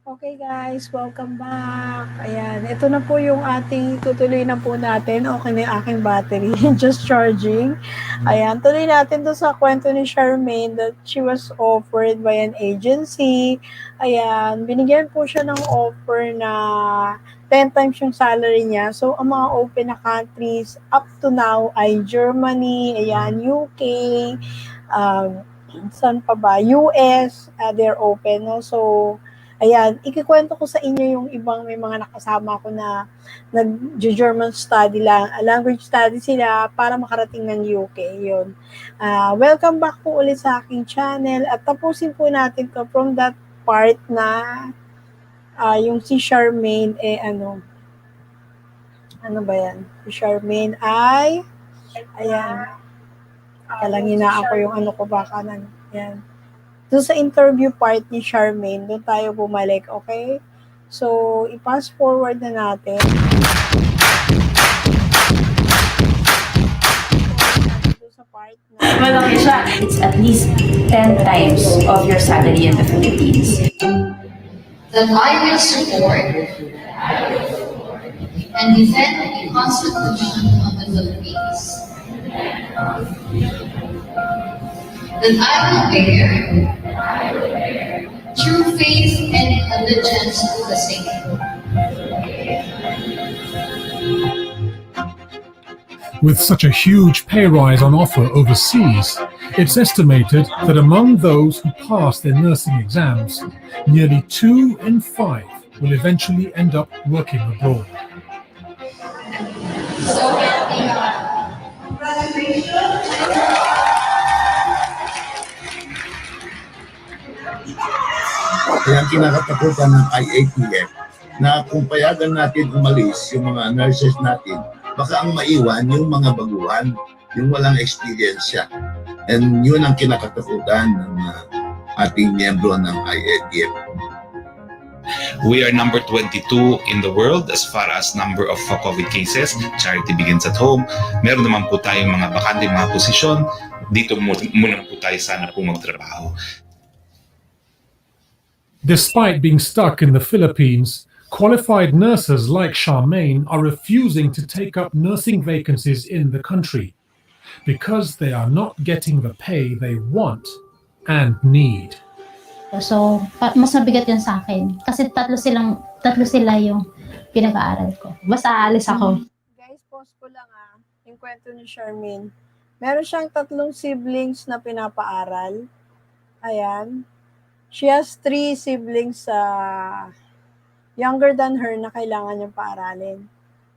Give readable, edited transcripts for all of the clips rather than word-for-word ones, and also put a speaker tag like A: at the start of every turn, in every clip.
A: Okay guys, welcome back. Ayan, ito na po yung ating tutuloy na po natin. Okay na yung aking battery, just charging. Ayan, tuloy natin to sa kwento ni Charmaine that she was offered by an agency. Ayan, binigyan po siya ng offer na 10 times yung salary niya. So, ang mga open na countries up to now ay Germany, ayan, UK, um, saan pa ba? US, they're open. No? So, ayan, ikikwento ko sa inyo yung ibang may mga nakasama ko na nag-German study lang, language study sila para makarating ng UK. Yun. Welcome back po ulit sa aking channel at tapusin po natin to from that part na yung si Charmaine, ano ba yan? Si Charmaine ay, ayan, kalangin na ako yung ano ko baka nang, yan. Doon sa interview part ni Charmaine, doon tayo bumalik, okay? So, i-pass forward na natin.
B: Malaki siya. It's at least 10 times of your salary in the Philippines.
C: That I will support and defend the Constitution of the Philippines. That I will bear true faith and allegiance to the same.
D: With such a huge pay rise on offer overseas, it's estimated that among those who pass their nursing exams, nearly 2 in 5 will eventually end up working abroad.
E: Kaya ang kinakatakutan ng IATF na kung payagan natin umalis yung mga nurses natin, baka ang maiwan yung mga baguhan, yung walang experience siya. And yun ang kinakatakutan ng ating miyembro ng IATF.
F: We are number 22 in the world as far as number of COVID cases. Charity begins at home. Meron naman po tayong mga bakante, mga posisyon. Dito muna po tayo sana po magtrabaho.
D: Despite being stuck in the Philippines, qualified nurses like Charmaine are refusing to take up nursing vacancies in the country because they are not getting the pay they want and need.
G: So, mas mabigat yun sa akin. Kasi tatlo sila yung pinag-aaral ko. Basta aalis ako.
A: Guys, pause ko lang yung kwento ni Charmaine. Meron siyang 3 siblings na pinapaaral. Ayan. She has 3 siblings younger than her na kailangan niyang paaralin.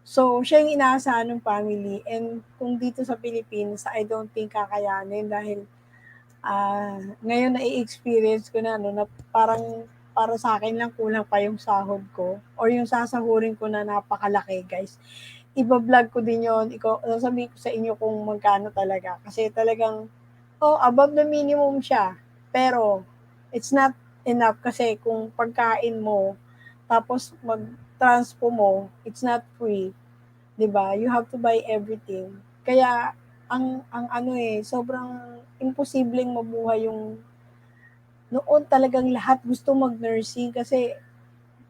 A: So, siya yung inaasahan ng family. And kung dito sa Pilipinas, I don't think kakayanin dahil ngayon na-experience ko na, na parang para sa akin lang kulang pa yung sahod ko or yung sasahurin ko na napakalaki, guys. Iba-vlog ko din yun. Sasabihin ko sa inyo kung magkano talaga. Kasi talagang, above the minimum siya. Pero, it's not enough kasi kung pagkain mo, tapos mag-transpo mo, it's not free. 'Di ba? You have to buy everything. Kaya, ang sobrang imposibleng mabuhay yung noon talagang lahat gusto mag-nursing kasi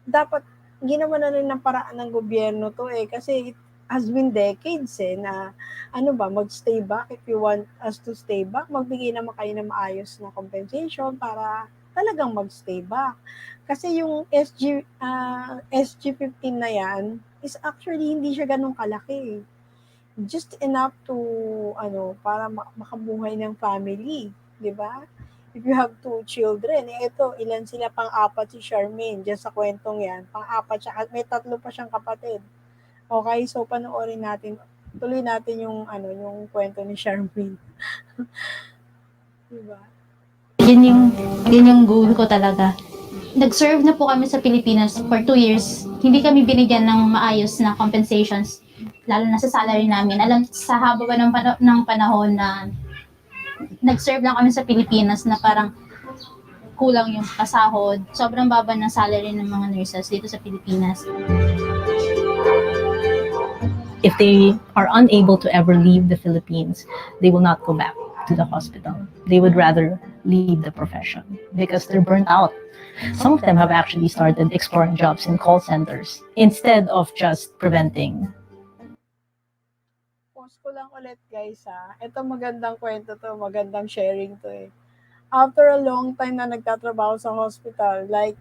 A: dapat ginawa na rin ng paraan ng gobyerno to kasi it has been decades na mag-stay back. If you want us to stay back, magbigay naman kayo ng maayos na compensation para talagang mag-stay back. Kasi yung SG 15 na yan is actually hindi siya ganun kalaki. Just enough to para makabuhay ng family, 'di ba? If you have 2 children, ito ilan sila, pang-4 si Charmaine diyan sa kwentong 'yan. Pang-4 siya, may 3 pa siyang kapatid. Okay, so panoorin natin. Tuloy natin yung yung kwento ni Charmaine. 'Di ba?
G: Yun yung goal ko talaga. Nag-serve na po kami sa Pilipinas for 2 years. Hindi kami binigyan ng maayos na compensations, lalo na sa salary namin. Alam, sa haba ba ng panahon na nag-serve lang kami sa Pilipinas na parang kulang yung kasahod. Sobrang baba ng salary ng mga nurses dito sa Pilipinas.
H: If they are unable to ever leave the Philippines, they will not go back to the hospital. They would rather leave the profession because they're burnt out. Some of them have actually started exploring jobs in call centers instead of just preventing.
A: Post ko lang ulit guys ha. Ito magandang kwento to, magandang sharing to eh. After a long time na nagtatrabaho sa hospital, like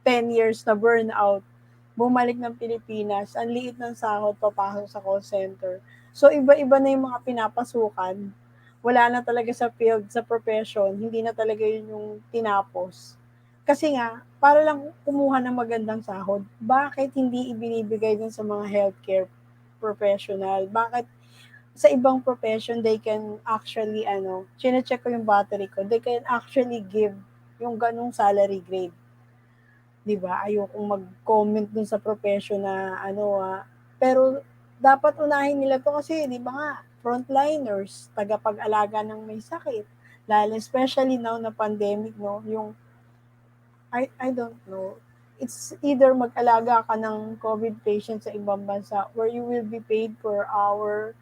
A: 10 years na burnout, bumalik ng Pilipinas, ang liit ng sahod, papasok sa call center. So iba-iba na yung mga pinapasukan. Wala na talaga sa field, sa profession, hindi na talaga yun yung tinapos. Kasi nga, para lang kumuha ng magandang sahod, bakit hindi ibinibigay dun sa mga healthcare professional? Bakit sa ibang profession, they can actually, chine-check ko yung battery ko, they can actually give yung ganong salary grade. Diba? Ayokong mag-comment dun sa profession na, pero dapat unahin nila to kasi, di ba nga, frontliners, tagapag-alaga ng may sakit. Lalo, especially now na pandemic, no, yung I don't know. It's either mag-alaga ka ng COVID patient sa ibang bansa where you will be paid per hour,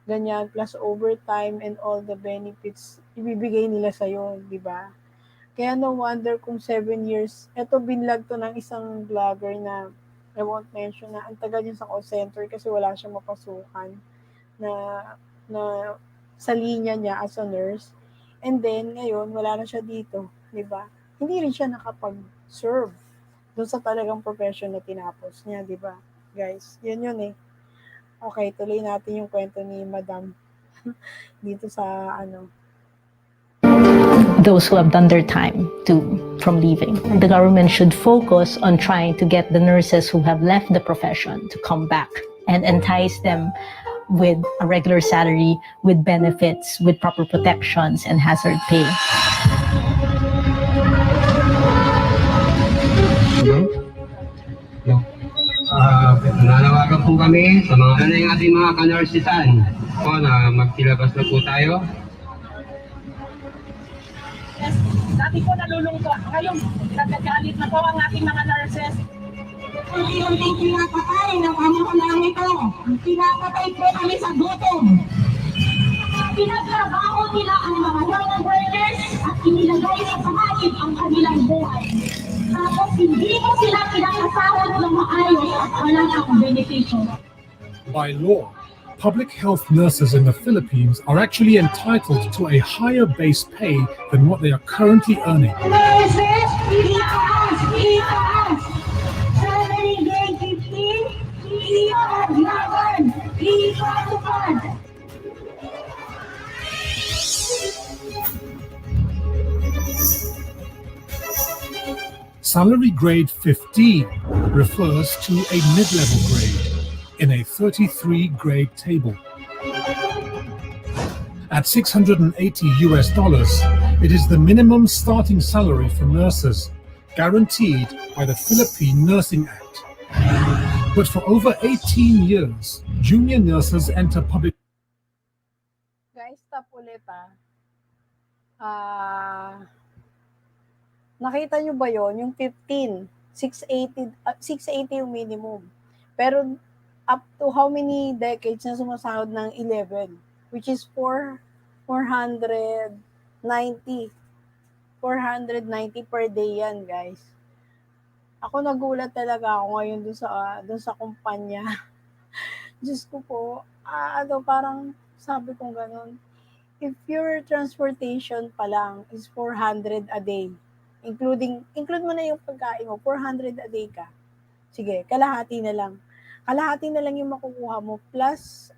A: ganyan, plus overtime and all the benefits, ibibigay nila sa'yo, di ba? Kaya no wonder kung 7 years, eto binlag to ng isang vlogger na, I won't mention na, ang tagal niya sa call center kasi wala siyang mapasukan na sa linya niya as a nurse. And then, ngayon, wala na siya dito, di ba? Hindi rin siya nakapag-serve doon sa talagang profession na tinapos niya, di ba? Guys, yun eh. Okay, tuloy natin yung kwento ni Madam dito sa
H: Those who have done their time from leaving. The government should focus on trying to get the nurses who have left the profession to come back and entice them with a regular salary, with benefits, with proper protections and hazard pay.
I: Nanawagan po kami sa mga yung ating mga kanursisan po na magsilabas na po tayo.
J: Yes, dati po nalulungkot. Ngayon, nagagalit na po ang ating mga nurses.
K: Unti-unting pinapatay ng panahon namin ito. Pinapatay po kami sa gutom. Pinagtrabaho nila ang mga health workers at inilagay sa pahalip ang kanilang buhay. Tapos hindi mo sila pinakasahod ng maayos at walang ang benepisyo.
D: By law, public health nurses in the Philippines are actually entitled to a higher base pay than what they are currently earning.
K: Nurses, itaas! Itaas! Salary grade 15, ipaglaban! Ipatupad!
D: Salary grade 15 refers to a mid-level grade in a 33 grade table. At $680 US, it is the minimum starting salary for nurses, guaranteed by the Philippine Nursing Act. But for over 18 years, junior nurses enter public.
A: Guys, stop ulit nakita nyo ba yon yung 15, 680 yung minimum. Pero up to how many decades na sumasahod ng 11, which is 490 per day yan, guys. Ako nagulat talaga ako ngayon dun sa kumpanya. Diyos ko po, parang sabi kong ganun, if your transportation pa lang is 400 a day, include mo na yung pagkain mo, 400 a day ka. Sige, kalahati na lang. Kalahati na lang yung makukuha mo plus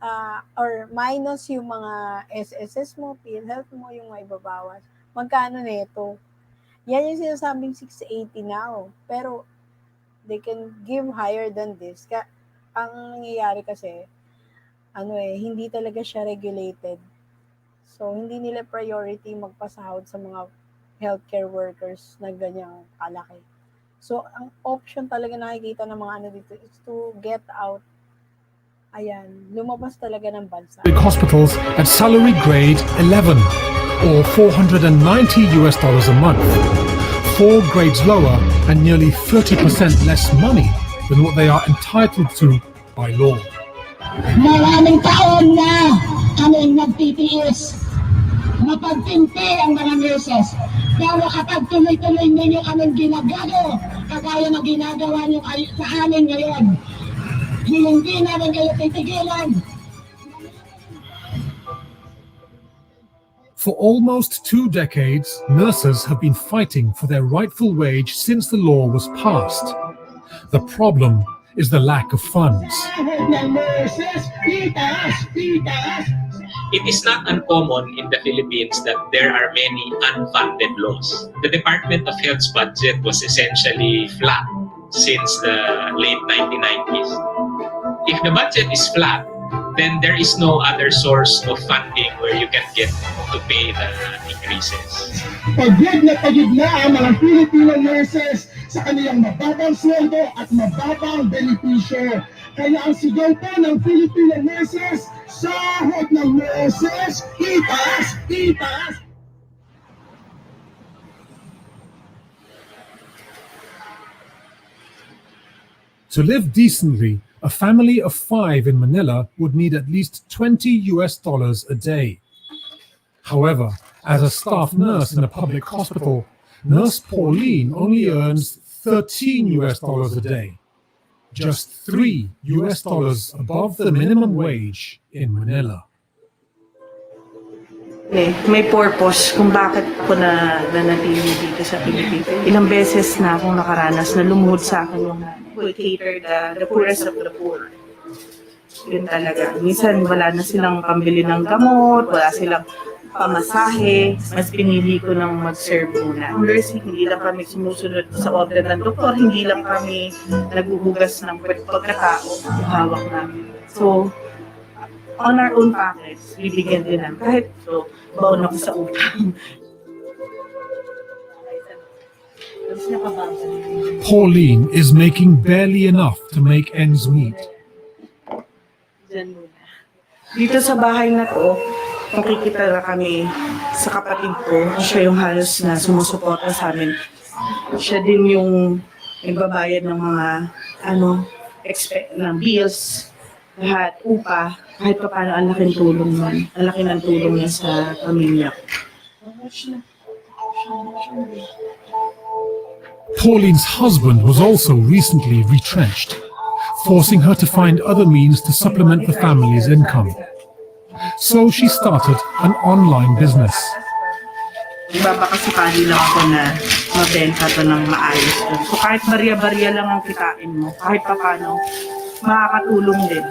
A: or minus yung mga SSS mo, PhilHealth mo, yung maibabawas. Magkano nito? Yan yung sinasabing 680 now. Pero they can give higher than this. Ang nangyayari kasi, hindi talaga siya regulated. So, hindi nila priority magpasahod sa mga healthcare workers na ganyang kalaki. So, ang option talaga nakikita ng mga dito is to get out. Ayan, lumabas talaga ng bansa.
D: Big hospitals at salary grade 11 or $490 a month. 4 grades lower and nearly 30% less money than what they are entitled to by law.
K: Maraming taon na kami nagtitiis. mapagtimpi ang mga nurses. Pero kapag tuloy-tuloy ninyo kaming ginagago, kagaya ng ginagawa nyo sa amin ngayon, hindi namin kayo titigilan.
D: For almost 2 decades, nurses have been fighting for their rightful wage since the law was passed. The problem is the lack of funds.
L: It is not uncommon in the Philippines that there are many unfunded laws. The Department of Health's budget was essentially flat since the late 1990s. If the budget is flat, then there is no other source of funding where you can get to pay the increases.
K: Pagod na ang mga Filipino nurses sa kanilang mababang sweldo at mababang benepisyo. Kaya ang sigaw po ng Filipino nurses, sahod ng nurses, itaas, itaas!
D: To live decently, a family of 5 in Manila would need at least $20 a day. However, as a staff nurse in a public hospital, Nurse Pauline only earns $13 a day, just $3 above the minimum wage in Manila.
M: May purpose kung bakit ako nanatili dito sa Pilipinas. Ilang beses na akong nakaranas na lumuhod sa akin yung will cater the poorest of the poor. Yun talaga. Minsan wala na silang pambili ng gamot, wala silang pamasahe, mas pinili ko nang mag-serve muna. Nursing, hindi lang kami sumusunod sa order ng doktor, hindi lang kami naghuhugas ng pagkatao, yung hawak namin. So, on our own pockets, bibigyan din namin. Kahit so, baon ako sa utang.
D: Pauline is making barely enough to make ends meet.
M: Dito sa bahay na to, nakikita na kami sa kapatid ko. Siya yung halos na sumusuporta sa amin. Siya din yung nagbabayad ng mga ng bills, lahat, upa. Kahit pa paano, ang laking tulong nun. Ang laki ng tulong niya sa pamilya ko.
D: Pauline's husband was also recently retrenched, forcing her to find other means to supplement the family's income. So she started an online business.
M: Babakasakali lang ako na mabenta to ng maayos. So kahit barya-barya lang ang kitain mo, kahit pa paano, makakatulong din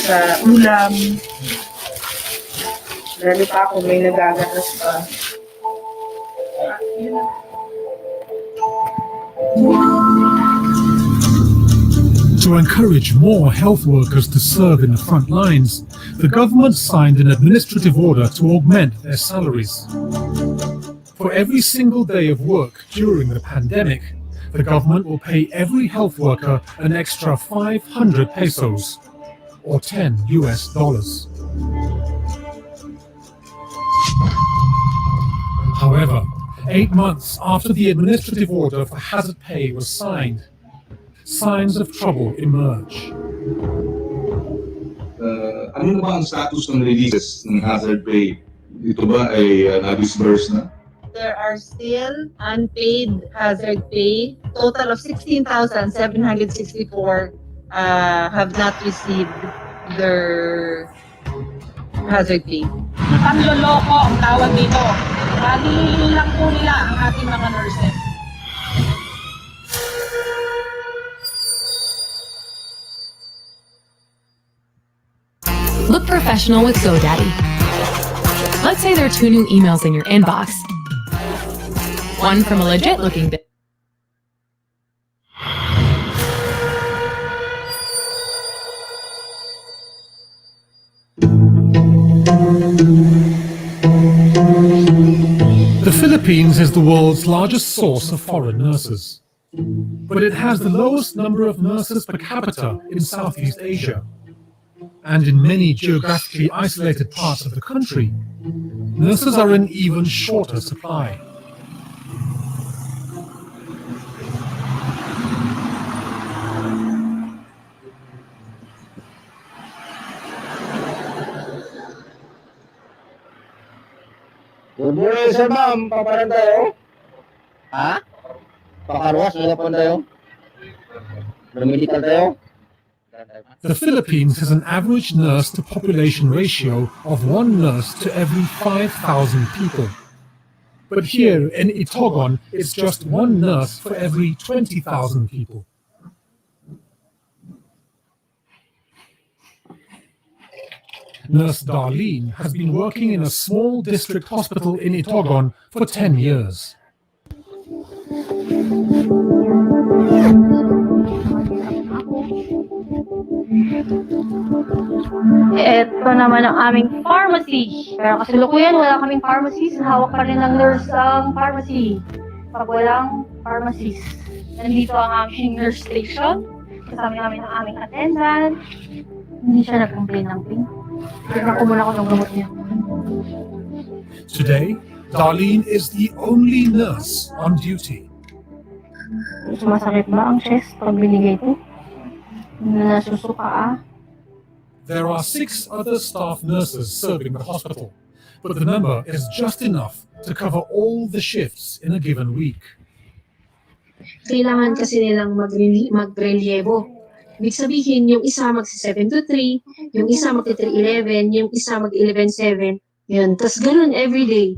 M: sa ulam. Lalo pa ako may nagagatas pa.
D: To encourage more health workers to serve in the front lines, the government signed an administrative order to augment their salaries. For every single day of work during the pandemic, the government will pay every health worker an extra 500 pesos, or $10. However, 8 months after the administrative order for hazard pay was signed, signs of trouble emerge.
N: Ano na ba ang status ng releases ng hazard pay? Ito ba ay na-disburse na?
O: There are still unpaid hazard pay. Total of 16,764 have not received their hazard pay.
J: Panloloko ang tawag dito. Halili lang po nila ang ating mga nurses.
P: Look professional with GoDaddy. Let's say there are 2 new emails in your inbox. One from a legit-looking business.
D: The Philippines is the world's largest source of foreign nurses, but it has the lowest number of nurses per capita in Southeast Asia. And in many geographically isolated parts of the country, nurses are in even shorter supply.
Q: Good morning, sir, ma'am. Paparan tayo? Ha? Pakarwas, wala pa tayo? Medical tayo?
D: The Philippines has an average nurse to population ratio of 1 nurse to every 5,000 people. But here in Itogon, it's just 1 nurse for every 20,000 people. Nurse Darlene has been working in a small district hospital in Itogon for 10 years.
R: Ito naman ang aming pharmacy. Pero kasalukuyan, wala kaming pharmacist. Hawak pa rin ng nurse ang pharmacy. Pag walang pharmacist. Nandito ang aming nurse station. Kasama namin ang aming attendant. Hindi siya nag-complain ng pain. Tignan ko muna ko ng gamot niya.
D: Today, Darlene is the only nurse on duty.
R: Sumasakit ba ang chest pag binigay ito? Nasusuka
D: There are 6 other staff nurses serving the hospital, but the number is just enough to cover all the shifts in a given week.
S: Kailangan kasi nilang magrelyebo. Ibig sabihin, yung isa magsi-7 to 3, yung isa magti-3-11, yung isa mag-11-7. Yun. Tapos ganun everyday.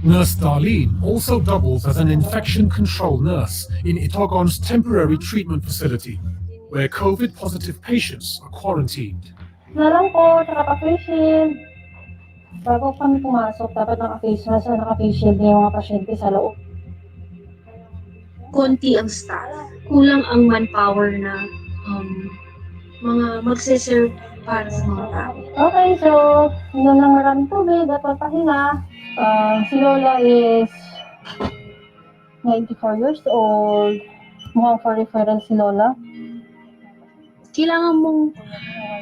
D: Nurse Darlene also doubles as an infection control nurse in Itogon's temporary treatment facility, where COVID-positive patients are quarantined.
R: Nalang po, naka-face shield. Bago kami pumasok, dapat naka-face mask at naka-face shield yung mga pasyente sa loob.
S: Konti ang staff. Kulang ang manpower na mga magsiserve para sa mga tao.
R: Okay, so, yun lang maraming tubig at papahinga. Si Lola is 94 years old. Mukhang for reference si Lola.
S: Kailangan mong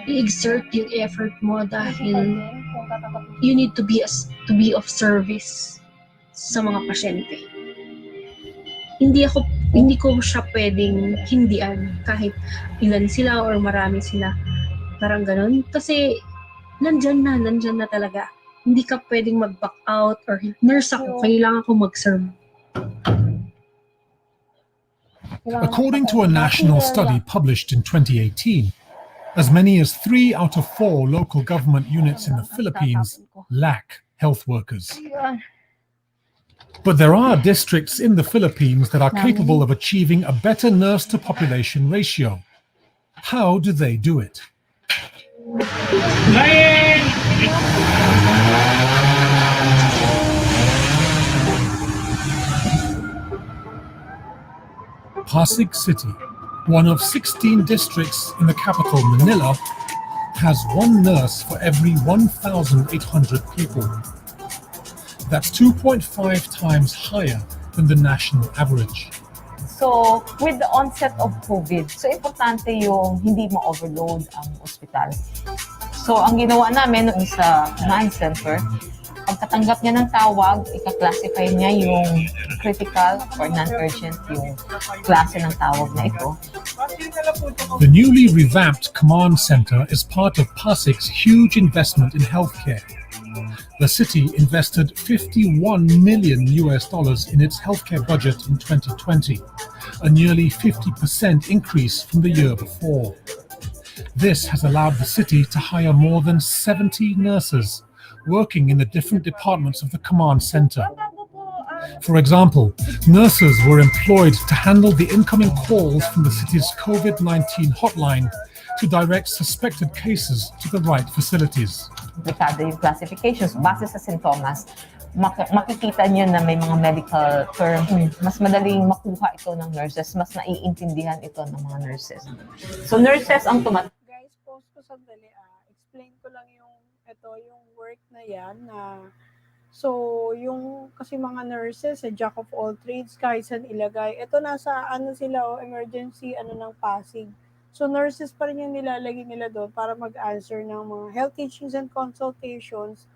S: i-exert yung effort mo dahil you need to be of service sa mga pasyente. Hindi ko siya pwedeng hindian kahit ilan sila or marami sila. Parang ganun. Kasi nandyan na talaga. Hindi ka pwedeng mag-back out or nurse ako, kailangan ko mag-serve.
D: According to a national study published in 2018, as many as 3 out of 4 local government units in the Philippines lack health workers. But there are districts in the Philippines that are capable of achieving a better nurse-to-population ratio. How do they do it? Pasig City, one of 16 districts in the capital Manila, has 1 nurse for every 1,800 people. That's 2.5 times higher than the national average.
T: So, with the onset of COVID, so importante yung hindi ma-overload ang ospital. So, ang ginawa namin noon sa command center, pagkatanggap niya ng tawag, ika-classify niya yung critical or non-urgent yung klase ng tawag na ito.
D: The newly revamped command center is part of Pasig's huge investment in healthcare. The city invested $51 million in its healthcare budget in 2020, a nearly 50% increase from the year before. This has allowed the city to hire more than 70 nurses working in the different departments of the command center. For example, nurses were employed to handle the incoming calls from the city's COVID-19 hotline to direct suspected cases to the right facilities.
T: Komplikado yung classifications. Base sa sintomas, makikita niyo na may mga medical term. Mas madaling makuha ito ng nurses, mas naiintindihan ito ng mga nurses. So nurses ang
A: Guys, pause ko sandali. Explain ko lang yung work na yan. So, yung kasi mga nurses, jack of all trades, kahit saan ilagay. Ito nasa sila, emergency, ng Pasig. So, nurses pa rin yung nilalagay nila doon para mag-answer ng mga health teachings and consultations,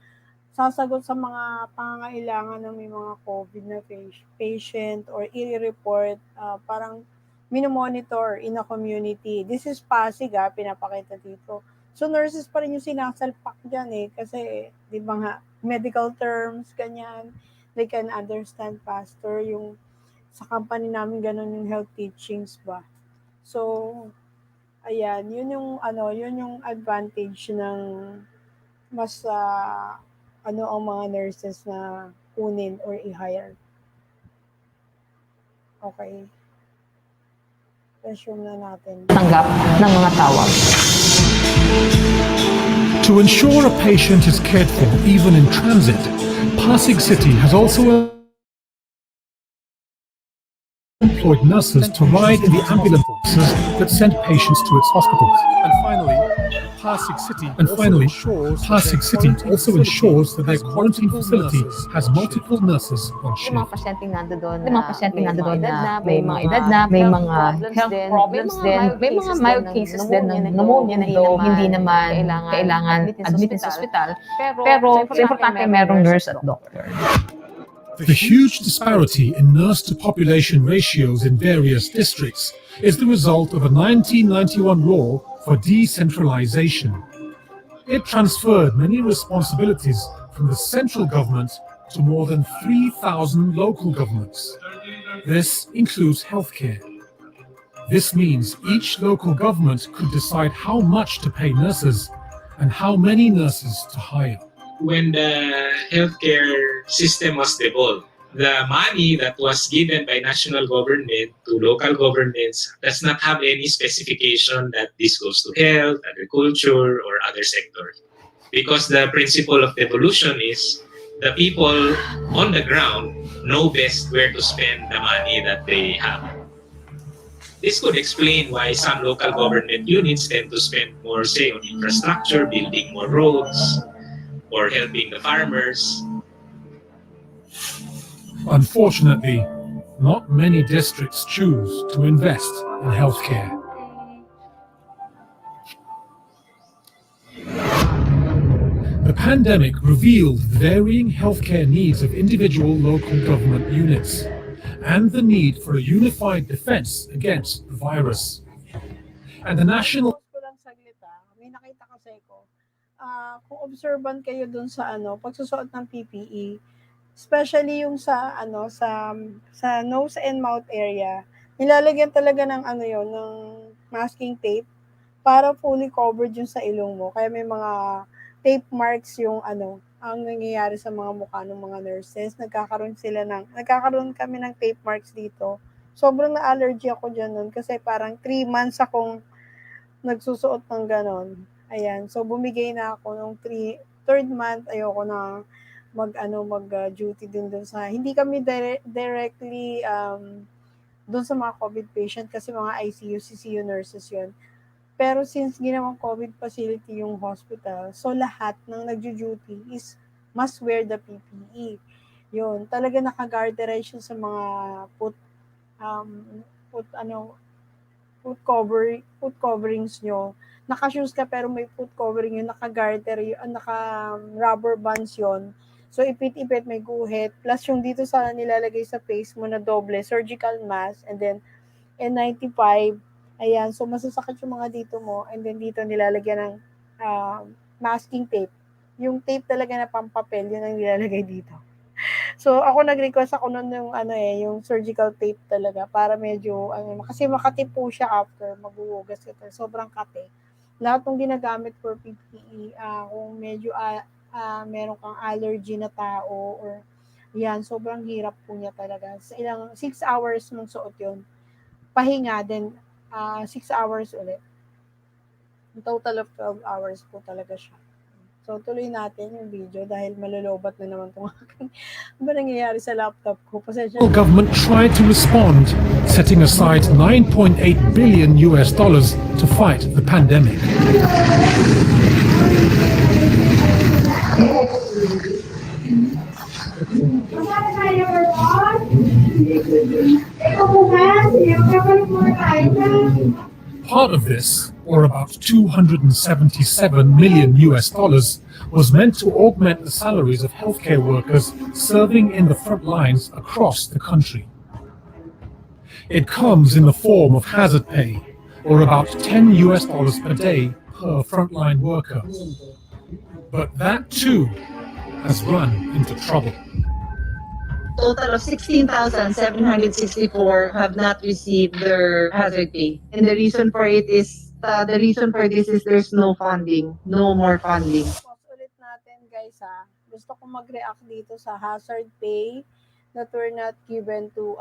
A: sasagot sa mga pangangailangan ng may mga COVID na patient or i-report, parang minomonitor in a community. This is Pasig, pinapakita dito. So nurses pa rin yung sinasalpak dyan eh. Kasi, di ba nga, medical terms, ganyan. They can understand faster. Yung sa company namin, ganun yung health teachings ba. So, ayan, yun yung advantage ng mas ang mga nurses na kunin or i-hire. Okay. Resume na natin.
T: Tanggap ng mga tawag.
D: To ensure a patient is cared for even in transit, Pasig City has also employed nurses to ride in the ambulances that send patients to its hospitals. And finally, Pasig City also ensures that their quarantine facility has multiple nurses on shift.
T: May mga pasyenteng nandoon na may mga edad na, may mga health problems din, may mga mild cases din ng pneumonia na hindi naman kailangan admitin sa ospital. Pero sa importante merong nurse at doctor.
D: The huge disparity in nurse-to-population ratios in various districts is the result of a 1991 law for decentralization. It transferred many responsibilities from the central government to more than 3,000 local governments. This includes healthcare. This means each local government could decide how much to pay nurses and how many nurses to hire.
L: When the healthcare system was devolved, the money that was given by national government to local governments does not have any specification that this goes to health, agriculture, or other sectors. Because the principle of devolution is the people on the ground know best where to spend the money that they have. This could explain why some local government units tend to spend more, say, on infrastructure, building more roads, or helping the farmers.
D: Unfortunately, not many districts choose to invest in healthcare. The pandemic revealed the varying healthcare needs of individual local government units and the need for a unified defense against the virus. And the national
A: may nakita kasi ko, kung observant kayo dun sa pagsusuot ng PPE, especially yung sa nose and mouth area, nilalagyan talaga ng ng masking tape para fully covered yung sa ilong mo. Kaya may mga tape marks yung ang nangyayari sa mga mukha ng mga nurses. Nagkakaroon kami ng tape marks dito. Sobrang na-allergy ako dyan nun kasi parang 3 months akong nagsusuot ng ganon. Ayan. So, bumigay na ako nung third month, ayoko na mag-duty din dun sa, hindi kami directly dun sa mga COVID patient kasi mga ICU, CCU nurses yun. Pero since ginawang COVID facility yung hospital, so lahat ng nagjo-duty is must wear the PPE. Yun, talaga naka-garterize yun sa mga foot coverings nyo. Naka-shoes ka pero may foot covering yun, naka-garter yun, naka-rubber bands yun. So, ipit-ipit, may guhit. Plus, yung dito sa nilalagay sa face mo na doble, surgical mask, and then N95. Ayan, so masasakit yung mga dito mo. And then dito nilalagyan ng masking tape. Yung tape talaga na pampapel, yun ang nilalagay dito. So, ako nag-request ako nun yung yung surgical tape talaga para medyo, kasi makati po siya after maghuhugas ka. Sobrang kate. Lahat ng ginagamit for PPE, kung medyo meron kang allergy na tao or yan, sobrang hirap po niya talaga. Sa 6 hours mong suot yun. Pahinga, then 6 hours ulit. A total of 12 hours po talaga siya. So, tuloy natin yung video dahil malulubat na naman itong aking ano nangyayari sa laptop ko. Pasensya.
D: The government tried to respond, setting aside $9.8 billion to fight the pandemic. Part of this, or about $277 million, was meant to augment the salaries of healthcare workers serving in the front lines across the country. It comes in the form of hazard pay, or about $10 per day per frontline worker. But that too has run into trouble.
O: Total of 16,764 have not received their hazard pay. And the reason for it is, there's no funding, no more funding.
A: Pause ulit natin guys ha. Gusto ko mag-react dito sa hazard pay that were not given to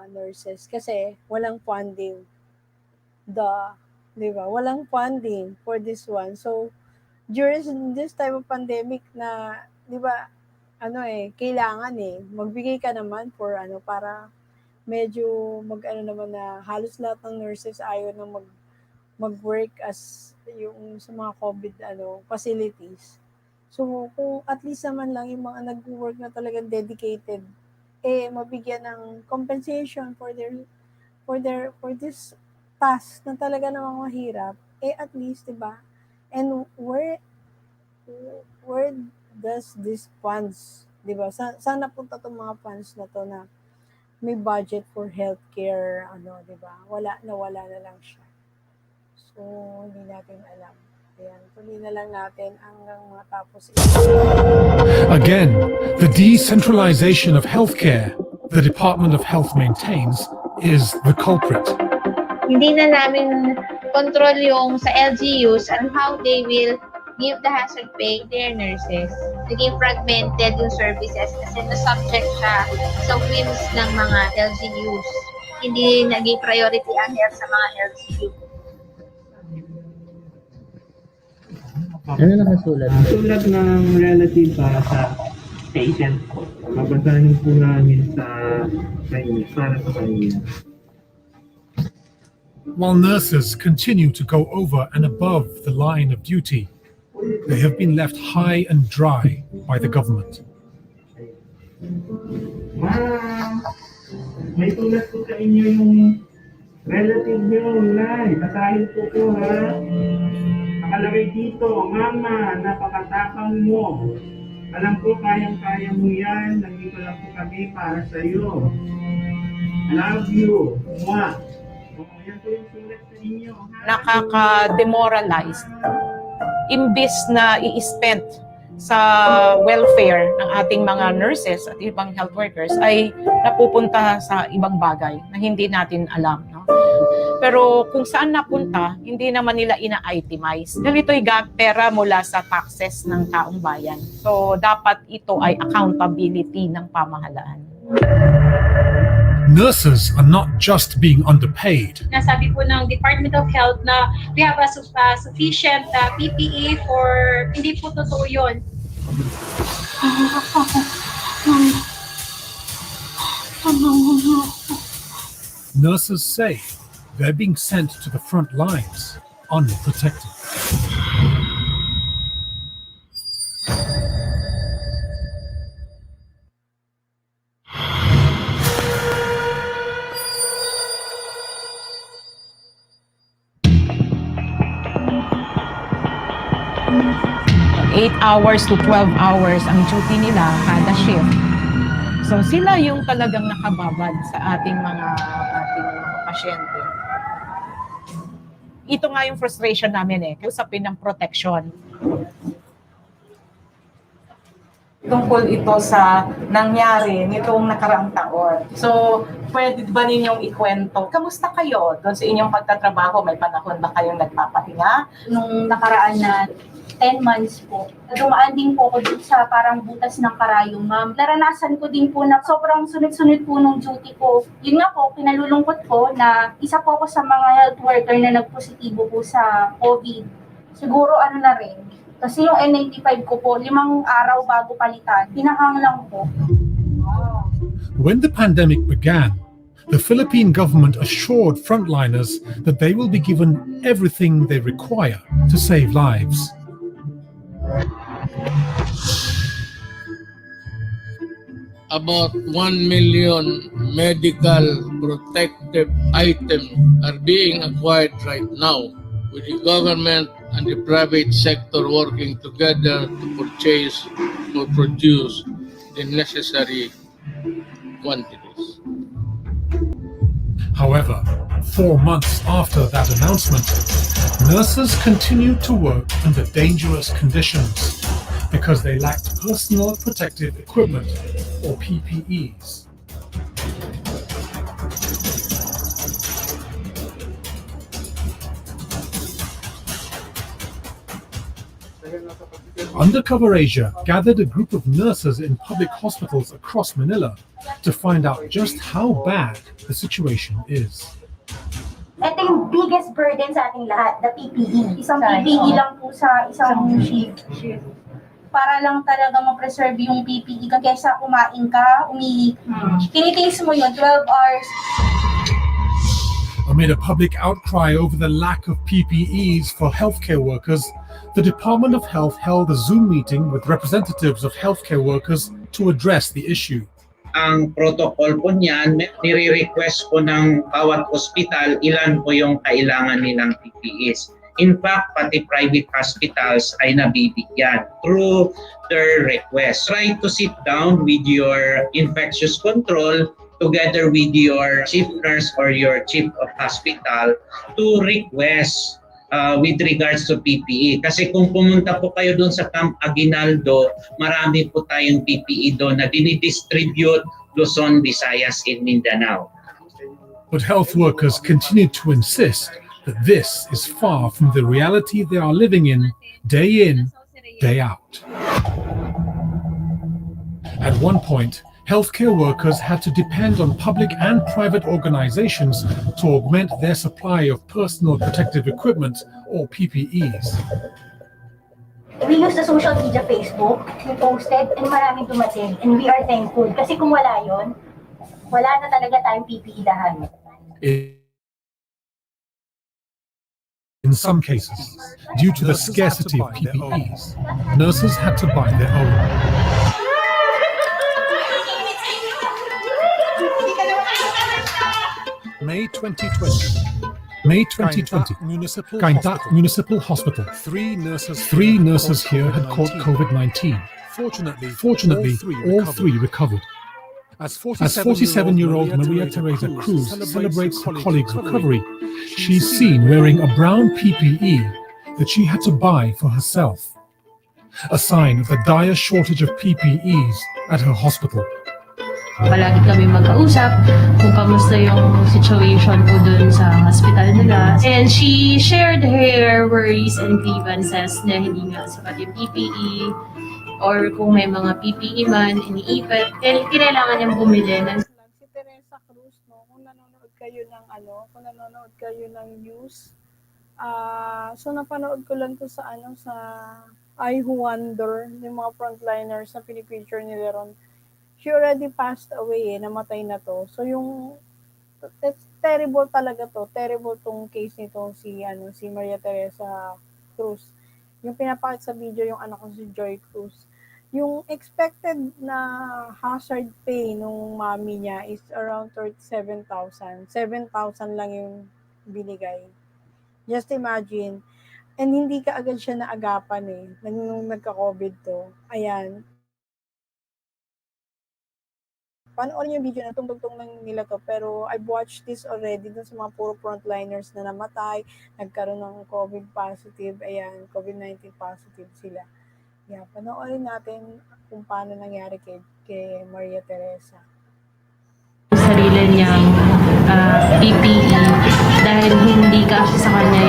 A: nurses kasi walang funding. Di ba? Walang funding for this one. So, during this type of pandemic na, di ba, kailangan magbigay ka naman for para medyo naman na halos lahat ng nurses ayaw na mag-work as yung sa mga COVID facilities. So, kung at least naman lang yung mga nag-work na talagang dedicated, mabigyan ng compensation for this task na talaga namang mahirap, at least, diba? And where does this funds, diba? Saan napunta tong mga funds na to na may budget for healthcare, diba? Wala na lang siya. So, hindi natin alam. Ayan, tuloy na lang natin hanggang matapos ito.
D: Again, the decentralization of healthcare the Department of Health maintains is the culprit.
G: Hindi na namin control yung sa LGUs and how they will give the hazard pay their nurses. Naging fragmented yung services kasi na-subject siya sa whims ng mga LGUs. Hindi naging priority ang health sa mga LGU.
Q: Ano nakasulat?
I: Sulat ng relative para sa patient ko. Mabasahin po namin para sa kanya.
D: While nurses continue to go over and above the line of duty, they have been left high and dry by the government.
I: Ma'am, may tulat po sa inyo yung relative nyo, Nay. Basahin po ko, ha? Nakalagay dito, Mama, napakatapang mo. Alam ko, kayang-kaya mo yan. Nandito lang po kami para sa iyo. Love you. Mwah. Yan po yung sulat sa inyo.
T: Nakaka-demoralized. Imbis na i-spend sa welfare ng ating mga nurses at ibang health workers ay napupunta sa ibang bagay na hindi natin alam. No? Pero kung saan napunta, hindi naman nila ina-itemize. Ganito'y pera mula sa taxes ng taong bayan. So dapat ito ay accountability ng pamahalaan.
D: Nurses are not just being underpaid.
R: Nasabi po ng Department of Health na we have a sufficient PPE for, hindi po totoo yun.
D: Nurses say they're being sent to the front lines unprotected.
T: Eight hours to 12 hours ang duty nila kada shift. So sila yung talagang nakababad sa ating mga pasyente. Ito nga yung frustration namin usapin ng protection. Tungkol ito sa nangyari nitong nakaraang taon. So, pwede ba ninyong ikwento? Kamusta kayo doon sa inyong pagtatrabaho? May panahon ba kayong nagpapahinga?
U: Nung nakaraan na 10 months po, dumaan din po ako dun sa parang butas ng karayong, ma'am. Naranasan ko din po na sobrang sunod-sunod po nung duty ko. Yun nga po, pinalulungkot ko na isa po ako sa mga health worker na nagpositibo po sa COVID. Siguro na rin. Kasi yung N95 ko po, 5 araw bago palitan, pinahang lang po.
D: When the pandemic began, the Philippine government assured frontliners that they will be given everything they require to save lives.
V: About 1 million medical protective items are being acquired right now, with the government and the private sector working together to purchase or produce the necessary quantities.
D: However, 4 months after that announcement, nurses continued to work under dangerous conditions because they lacked personal protective equipment, or PPEs. Undercover Asia gathered a group of nurses in public hospitals across Manila to find out just how bad the situation is.
U: Ito yung biggest burden sa ating lahat, the PPE. Isang PPE lang po sa isang shift. Para lang talaga ma-preserve yung PPE kaysa kumain ka, umihi. Tinitaste mo yun, 12 hours.
D: Amid a public outcry over the lack of PPEs for healthcare workers, the Department of Health held a Zoom meeting with representatives of healthcare workers to address the issue.
B: Ang protocol po niyan, nire-request po ng bawat ospital ilan po yung kailangan nilang PPEs. In fact, pati private hospitals ay nabibigyan through their request. Try to sit down with your infectious control together with your chief nurse or your chief of hospital to request with regards to PPE. Kasi kung pumunta po kayo doon sa Camp Aguinaldo, marami po tayong PPE doon na dinidistribute Luzon, Visayas, and Mindanao.
D: But health workers continued to insist that this is far from the reality they are living in, day out. At one point, healthcare workers had to depend on public and private organizations to augment their supply of personal protective equipment, or PPEs.
U: We use the social media Facebook, we posted, and maraming dumating. And we are thankful. Kasi kung wala yun, wala na talaga tayong PPE lahat.
D: In some cases, due to the scarcity of PPEs, nurses had to buy their own. May 2020, Kainta Municipal Hospital. Three nurses here had caught COVID-19. Fortunately, all three recovered. As 47-year-old Maria Teresa Cruz celebrates her colleague's recovery, she's seen wearing a brown PPE that she had to buy for herself, a sign of the dire shortage of PPEs at her hospital.
C: Palagi kami magkausap kung kamusta yung situation po dun sa hospital nila. And she shared her worries and grievances na hindi nga sapat yung PPE, or kung may mga PPE man, iniipit, kailangan niyang bumili ng...
A: Si Teresa Cruz, no, kung nanonood kayo ng news, so napanood ko lang to sa sa I Who Wonder, yung mga frontliners na pinipicture nila ron. She already passed away, namatay na to. So yung, it's terrible talaga to, terrible tong case nito si Maria Teresa Cruz. Yung pinapakita sa video yung anak ko si Joy Cruz. Yung expected na hazard pay nung mami niya is around 37,000. 7,000 lang yung binigay. Just imagine. And hindi ka agad siya naagapan nung nagka-COVID to. Ayan. Panoorin yung video na tungtong lang nila to. Pero I've watched this already dun sa mga puro frontliners na namatay, nagkaroon ng COVID positive. Ayan, COVID-19 positive sila. Yeah, panoorin natin kung paano nangyari kay Maria Teresa.
C: Sarili niyang PPE dahil hindi kasi sa kanya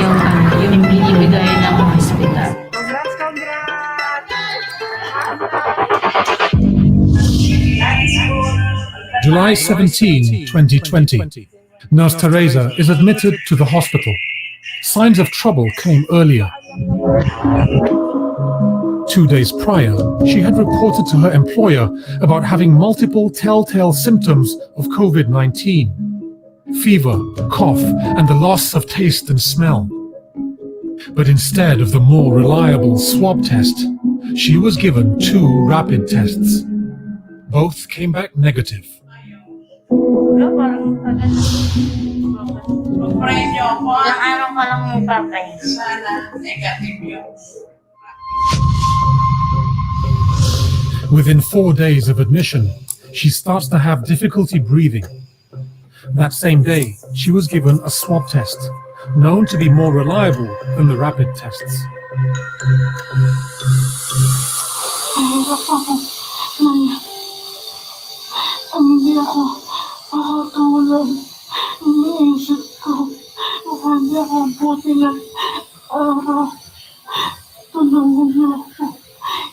C: yung binibigay ng hospital.
D: July 17, 2020. Nurse Teresa is admitted to the hospital. Signs of trouble came earlier. 2 days prior, she had reported to her employer about having multiple telltale symptoms of COVID-19. Fever, cough, and the loss of taste and smell. But instead of the more reliable swab test, she was given 2 rapid tests. Both came back negative. Within 4 days of admission, she starts to have difficulty breathing. That same day, she was given a swab test, known to be more reliable than the rapid tests.
K: Hindi ako makakatulog. Iniisip ko, hindi ako buti na tulungan niyo ako.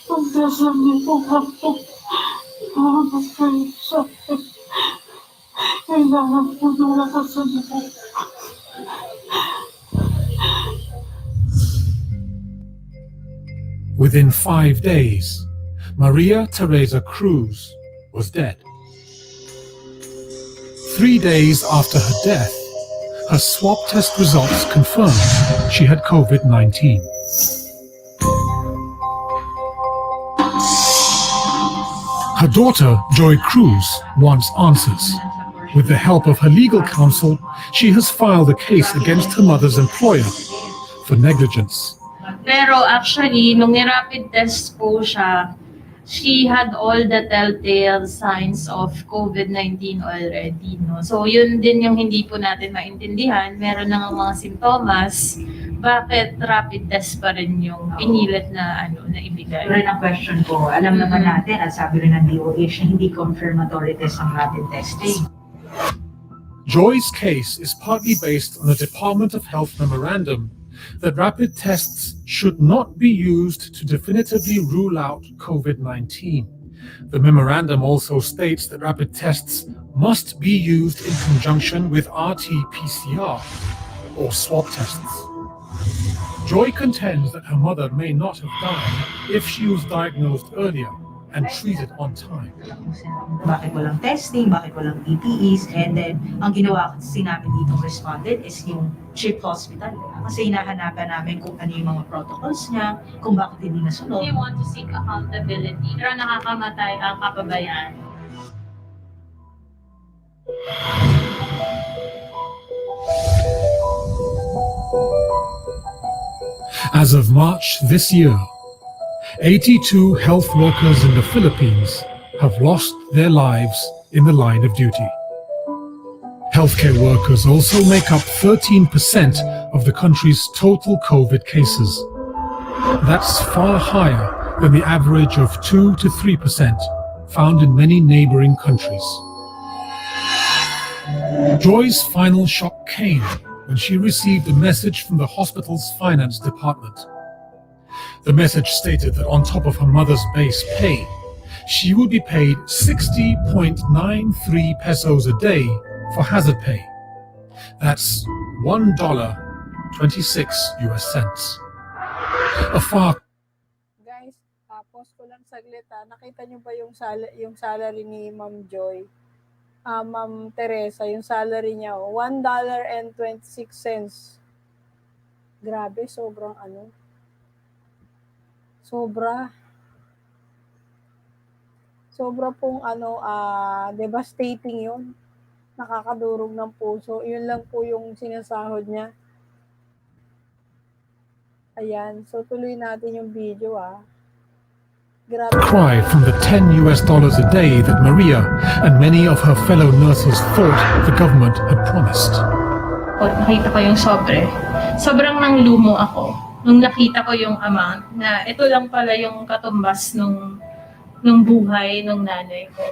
K: Pagdasal niyo po ako. Habang kayo sa akin. Kailangan po ng lakasan niyo.
D: Within 5 days, Maria Teresa Cruz was dead. 3 days after her death, her swab test results confirmed she had COVID-19. Her daughter, Joy Cruz, wants answers. With the help of her legal counsel, she has filed a case against her mother's employer for negligence.
C: Pero actually, nung ni-rapid test po siya, she had all the telltale signs of COVID-19 already, no? So, yun din yung hindi po natin maintindihan. Meron na mga simptomas, bakit rapid test pa rin yung pinilit na na ibigay?
E: Pero ang question ko, alam naman natin at sabi rin ng DOH na hindi confirmatory test ang rapid testing.
D: Joy's case is partly based on a Department of Health memorandum that rapid tests should not be used to definitively rule out COVID-19. The memorandum also states that rapid tests must be used in conjunction with RT-PCR or swab tests. Joy contends that her mother may not have died if she was diagnosed earlier and treated on time.
E: Bakit walang testing, bakit walang PPEs, and then ang ginawa kasi namin ditong respondent is yung CHIP hospital. Kasi hinahanapan namin kung ano yung mga protocols niya, kung bakit hindi nasunod.
C: We want to seek accountability. Pero nakakamatay ang kababayan.
D: As of March this year, 82 health workers in the Philippines have lost their lives in the line of duty. Healthcare workers also make up 13% of the country's total COVID cases. That's far higher than the average of 2 to 3% found in many neighboring countries. Joy's final shock came when she received a message from the hospital's finance department. The message stated that on top of her mother's base pay, she would be paid 60.93 pesos a day for hazard pay. That's $1.26 US cents. A far...
A: Guys, pause ko lang saglit Nakita niyo ba yung salary ni Ma'am Joy? Ma'am Teresa, yung salary niya, $1.26. Grabe, sobrang Sobra pong devastating yun. Nakakadurog ng puso. Yun lang po yung sinasahod niya. Ayan. So, tuloy natin yung video Grabe.
D: Cry from the $10 a day that Maria and many of her fellow nurses thought the government had promised.
C: Nakita ko yung sobrang nang lumo ako nung nakita ko yung amount na ito lang pala yung katumbas nung buhay nung nanay ko.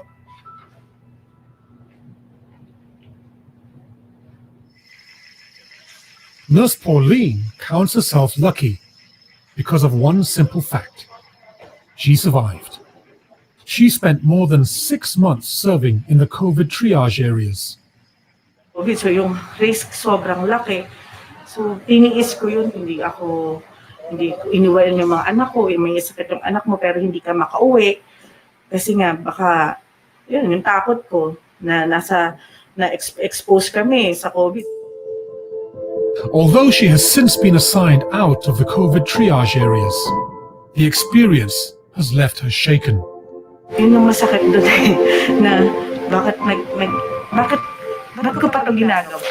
D: Nurse Pauline counts herself lucky because of one simple fact. She survived. She spent more than 6 months serving in the COVID triage areas.
M: So yung risk sobrang laki. So tiniis ko yun, hindi iniwalan yung mga anak ko, may sakit yung anak mo pero hindi ka makauwi. Kasi nga baka, yun, yung takot ko na expose kami sa COVID.
D: Although she has since been assigned out of the COVID triage areas, the experience has left her shaken.
M: Yun yung masakit doon na bakit ko pa ito ginagawa?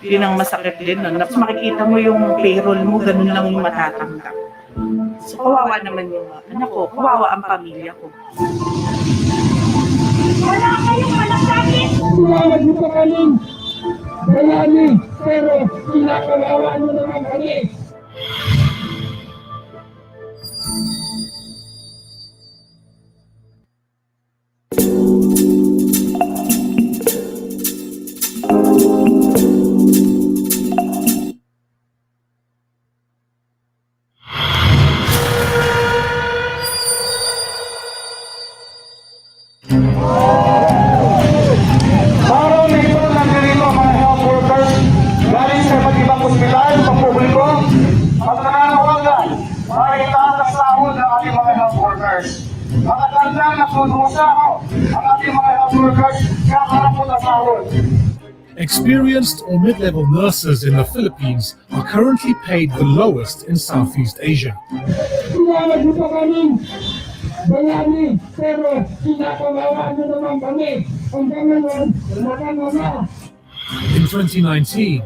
M: Yun ang masakit din nun. Tapos makikita mo yung payroll mo, ganun lang yung matatanggap. So kawawa naman yung anak ko, kawawa ang pamilya ko.
K: Wala kayong malasakit! Wala nagpapakaling! Bayani, pero kinakawawa nyo naman kami. Araw na ito, nandito mga health workers galing sa iba't ibang ospital, pampubliko, at nananawagan para itaas ang sahod ng ating mga health workers. Makatandang nasunusa ang ating mga health workers kakaharap po na sahod.
D: Experienced or mid-level nurses in the Philippines are currently paid the lowest in Southeast Asia.
K: Tinawag nyo pa kami, bayani, pero kinakawawa nyo naman kami. Hanggang ngayon, wala.
D: In 2019,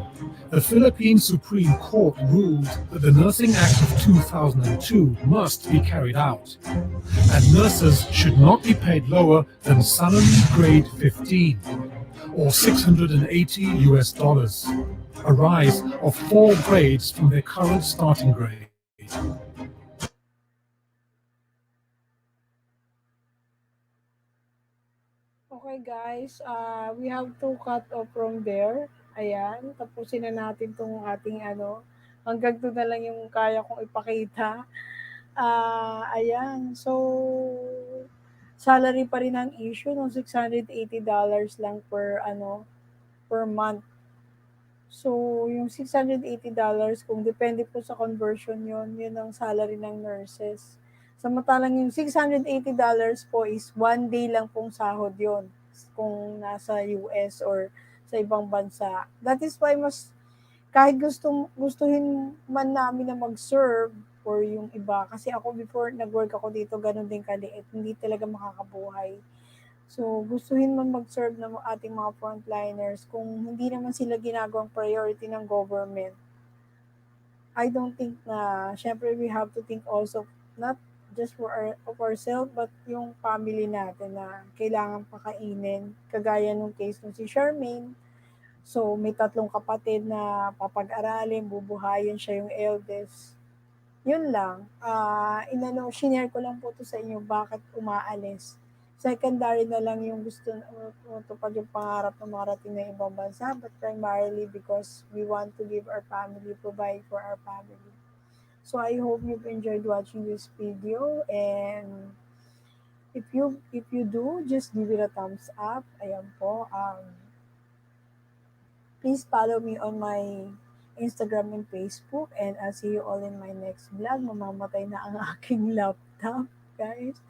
D: the Philippine Supreme Court ruled that the Nursing Act of 2002 must be carried out, and nurses should not be paid lower than salary grade 15, or $680, a rise of 4 grades from their current starting grade.
A: Okay guys, we have to cut off from there. Ayan, tapusin na natin tong ating hanggang doon na lang yung kaya kong ipakita. Ayan, so salary pa rin ang issue ng $680 lang per month. So, yung $680, kung depende po sa conversion yun ang salary ng nurses. Samantalang yung $680 po is 1 day lang pong sahod yon kung nasa US or sa ibang bansa. That is why kahit gustuhin man namin na mag-serve or yung iba, kasi ako before nag-work ako dito, ganun din kaliit, hindi talaga makakabuhay. So, gustuhin man mag-serve ng ating mga frontliners kung hindi naman sila ginagawang priority ng government. I don't think na, syempre we have to think also, not just of ourselves, but yung family natin na kailangan pakainin. Kagaya nung case nung si Charmaine. So, may 3 kapatid na papag-aralin, bubuhayin siya yung eldest. Yun lang. Shinare ko lang po to sa inyo bakit umaalis. Secondary na lang yung gusto matupad yung pangarap ng marating na ibang bansa, but primarily because we want to give our family, provide for our family. So I hope you've enjoyed watching this video, and if you do, just give it a thumbs up. Ayan po. Please follow me on my Instagram and Facebook, and I'll see you all in my next vlog. Mamamatay na ang aking laptop, guys.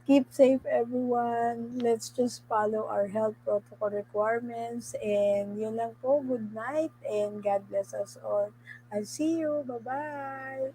A: Keep safe, everyone. Let's just follow our health protocol requirements. And yun lang po. Good night and God bless us all. I'll see you. Bye-bye.